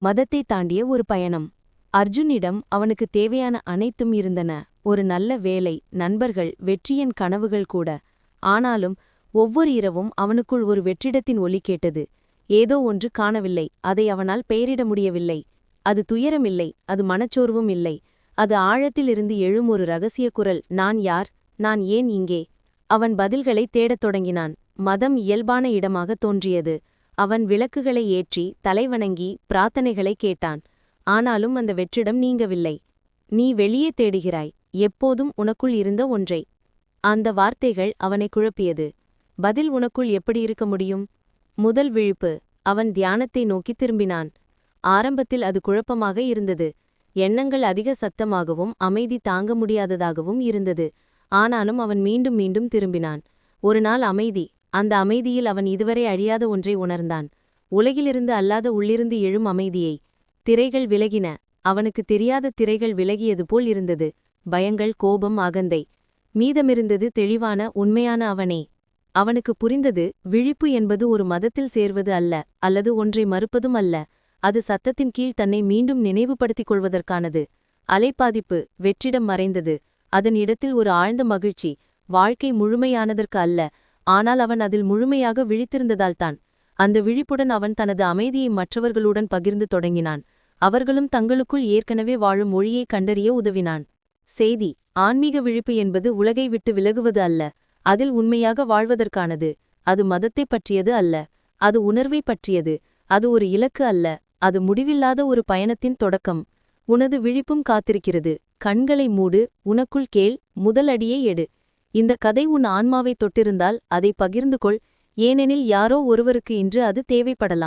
மதத்தை தாண்டிய ஒரு பயணம். அர்ஜுனிடம் அவனுக்கு தேவையான அனைத்தும் இருந்தன. ஒரு நல்ல வேலை, நண்பர்கள், வெற்றியின் கனவுகள் கூட. ஆனாலும் ஒவ்வொரு இரவும் அவனுக்குள் ஒரு வெற்றிடத்தின் ஒலி கேட்டது. ஏதோ ஒன்று காணவில்லை, அதை அவனால் பெயரிட முடியவில்லை. அது துயரமில்லை, அது மனச்சோர்வும் இல்லை. அது ஆழத்திலிருந்து எழும் ஒரு ரகசிய குரல், நான் யார், நான் ஏன் இங்கே? அவன் பதில்களை தேடத் தொடங்கினான். மதம் இயல்பான இடமாக தோன்றியது. அவன் விளக்குகளை ஏற்றி தலைவணங்கி பிரார்த்தனைகளை கேட்டான். ஆனாலும் அந்த வெற்றிடம் நீங்கவில்லை. நீ வெளியே தேடுகிறாய், எப்போதும் உனக்குள் இருந்த ஒன்றை. அந்த வார்த்தைகள் அவனை குழப்பியது. பதில் உனக்குள் எப்படி இருக்க முடியும்? முதல் விழிப்பு. அவன் தியானத்தை நோக்கி திரும்பினான். ஆரம்பத்தில் அது குழப்பமாக இருந்தது. எண்ணங்கள் அதிக சத்தமாகவும் அமைதி தாங்க முடியாததாகவும் இருந்தது. ஆனாலும் அவன் மீண்டும் மீண்டும் திரும்பினான். ஒரு நாள் அமைதி. அந்த அமைதியில் அவன் இதுவரை அழியாத ஒன்றை உணர்ந்தான். உலகிலிருந்து அல்லாத உள்ளிருந்து எழும் அமைதியை. திரைகள் விலகின. அவனுக்கு தெரியாத திரைகள் விலகியது போல் இருந்தது. பயங்கள், கோபம், அகந்தை. மீதமிருந்தது தெளிவான, உண்மையான அவனே. அவனுக்கு புரிந்தது, விழிப்பு என்பது ஒரு மதத்தில் சேர்வது அல்ல, அல்லது ஒன்றை மறுப்பதும் அல்ல. அது சத்தத்தின் கீழ் தன்னை மீண்டும் நினைவுபடுத்திக் கொள்வதற்கானது. அலைப்பாதிப்பு. வெற்றிடம் மறைந்தது. அதன் இடத்தில் ஒரு ஆழ்ந்த மகிழ்ச்சி. வாழ்க்கை முழுமையானதற்கு அல்ல, ஆனால் அவன் அதில் முழுமையாக விழித்திருந்ததால்தான். அந்த விழிப்புடன் அவன் தனது அமைதியை மற்றவர்களுடன் பகிர்ந்து தொடங்கினான். அவர்களும் தங்களுக்குள் ஏற்கனவே வாழும் மொழியை கண்டறிய உதவினான். செய்தி. ஆன்மீக விழிப்பு என்பது உலகை விட்டு விலகுவது அல்ல, அதில் உண்மையாக வாழ்வதற்கானது. அது மதத்தை பற்றியது அல்ல, அது உணர்வை பற்றியது. அது ஒரு இலக்கு அல்ல, அது முடிவில்லாத ஒரு பயணத்தின் தொடக்கம். உனது விழிப்பும் காத்திருக்கிறது. கண்களை மூடு, உனக்குள் கேள், முதல் அடியை எடு. இந்த கதை உன் ஆன்மாவை தொட்டிருந்தால் அதை பகிர்ந்து கொள், ஏனெனில் யாரோ ஒருவருக்கு இன்று அது தேவைப்படலாம்.